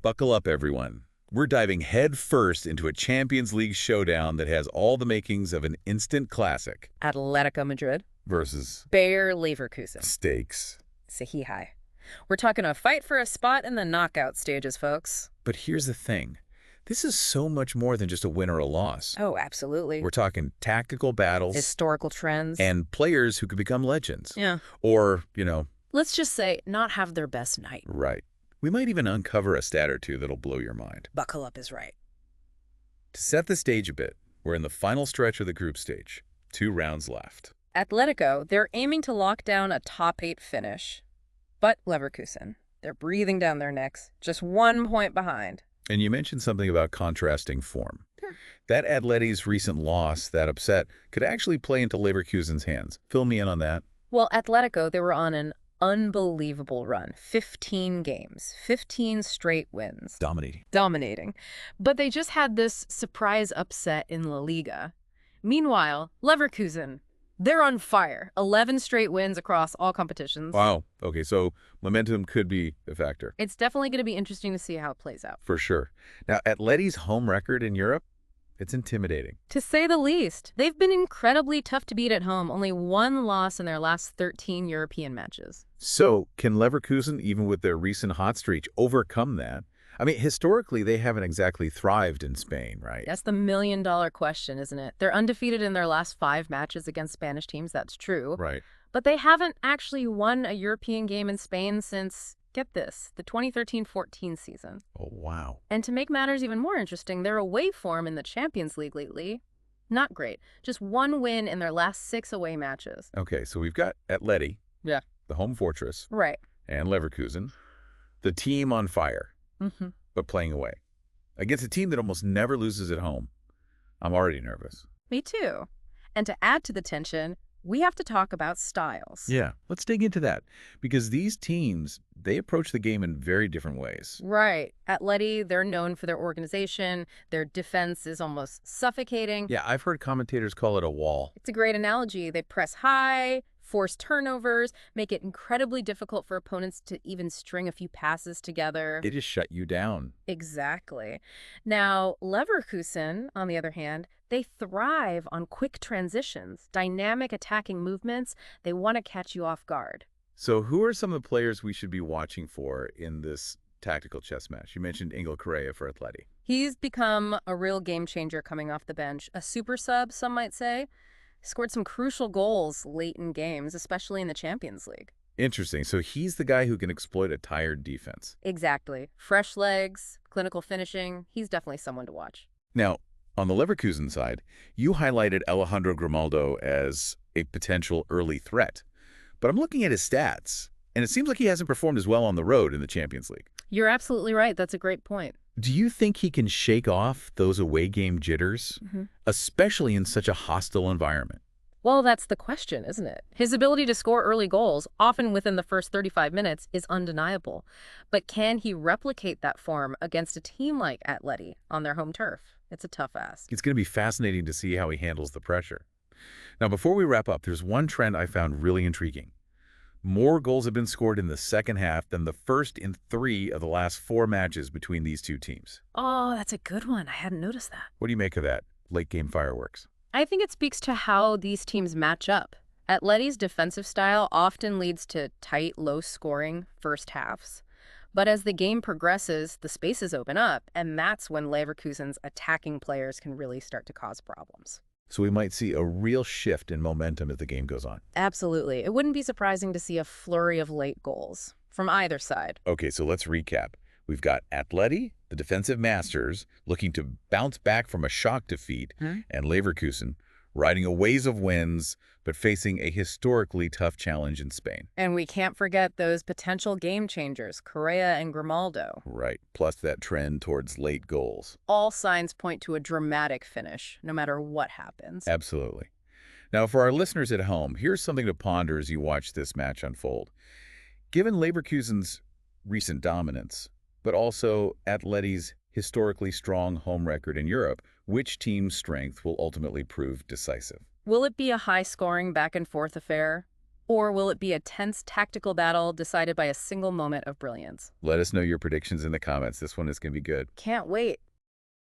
Buckle up, everyone. We're diving head first into a Champions League showdown that has all the makings of an instant classic. Atletico Madrid Versus Bayer Leverkusen. stakes. Sahi. We're talking a fight for a spot in the knockout stages, folks. But here's the thing. This is so much more than just a win or a loss. Oh, absolutely. We're talking tactical battles. Historical trends. And players who could become legends. Yeah. Or, Let's just say, not have their best night. Right. We might even uncover a stat or two that'll blow your mind. Buckle up is right. To set the stage a bit, we're in the final stretch of the group stage. 2 rounds left. Atletico, they're aiming to lock down a top 8 finish. But Leverkusen, they're breathing down their necks, just 1 point behind. And you mentioned something about contrasting form. That Atleti's recent loss, that upset, could actually play into Leverkusen's hands. Fill me in on that. Well, Atletico, they were on an unbelievable run. 15 games, 15 straight wins. Dominating. But they just had this surprise upset in La Liga. Meanwhile, Leverkusen, they're on fire. 11 straight wins across all competitions. Wow. Okay, so momentum could be a factor. It's definitely going to be interesting to see how it plays out. For sure. Now, Atleti's home record in Europe, it's intimidating. To say the least. They've been incredibly tough to beat at home. Only 1 loss in their last 13 European matches. So, can Leverkusen, even with their recent hot streak, overcome that? I mean, historically, they haven't exactly thrived in Spain, right? That's the million-dollar question, isn't it? They're undefeated in their last 5 matches against Spanish teams, that's true. Right. But they haven't actually won a European game in Spain since, get this, the 2013-14 season. Oh, wow. And to make matters even more interesting, their away form in the Champions League lately, not great. Just 1 win in their last 6 away matches. Okay, so we've got Atleti, Yeah. the home fortress, Right. and Leverkusen, the team on fire, but playing away. Against a team that almost never loses at home, I'm already nervous. Me too. And to add to the tension, we have to talk about styles. Yeah, let's dig into that. Because these teams, they approach the game in very different ways. Right. Atleti, they're known for their organization. Their defense is almost suffocating. Yeah, I've heard commentators call it a wall. It's a great analogy. They press high, force turnovers, make it incredibly difficult for opponents to even string a few passes together. They just shut you down. Exactly. Now, Leverkusen, on the other hand, they thrive on quick transitions, dynamic attacking movements. They want to catch you off guard. So who are some of the players we should be watching for in this tactical chess match? You mentioned Angel Correa for Atleti. He's become a real game changer coming off the bench. A super sub, some might say. Scored some crucial goals late in games, especially in the Champions League. Interesting. So he's the guy who can exploit a tired defense. Exactly. Fresh legs, clinical finishing. He's definitely someone to watch. Now, on the Leverkusen side, you highlighted Alejandro Grimaldo as a potential early threat. But I'm looking at his stats, and it seems like he hasn't performed as well on the road in the Champions League. You're absolutely right. That's a great point. Do you think he can shake off those away game jitters, especially in such a hostile environment? Well, that's the question, isn't it? His ability to score early goals, often within the first 35 minutes, is undeniable. But can he replicate that form against a team like Atleti on their home turf? It's a tough ask. It's going to be fascinating to see how he handles the pressure. Now, before we wrap up, there's one trend I found really intriguing. More goals have been scored in the second half than the first in 3 of the last 4 matches between these two teams. Oh, that's a good one. I hadn't noticed that. What do you make of that? Late game fireworks. I think it speaks to how these teams match up. Atleti's defensive style often leads to tight, low-scoring first halves. But as the game progresses, the spaces open up, and that's when Leverkusen's attacking players can really start to cause problems. So we might see a real shift in momentum as the game goes on. Absolutely. It wouldn't be surprising to see a flurry of late goals from either side. Okay, so let's recap. We've got Atleti, the defensive masters, looking to bounce back from a shock defeat, and Leverkusen, riding a waves of wins, but facing a historically tough challenge in Spain. And we can't forget those potential game changers, Correa and Grimaldo. Right, plus that trend towards late goals. All signs point to a dramatic finish, no matter what happens. Absolutely. Now, for our listeners at home, here's something to ponder as you watch this match unfold. Given Leverkusen's recent dominance, but also Atleti's historically strong home record in Europe, which team's strength will ultimately prove decisive? Will it be a high-scoring back-and-forth affair? Or will it be a tense tactical battle decided by a single moment of brilliance? Let us know your predictions in the comments. This one is going to be good. Can't wait.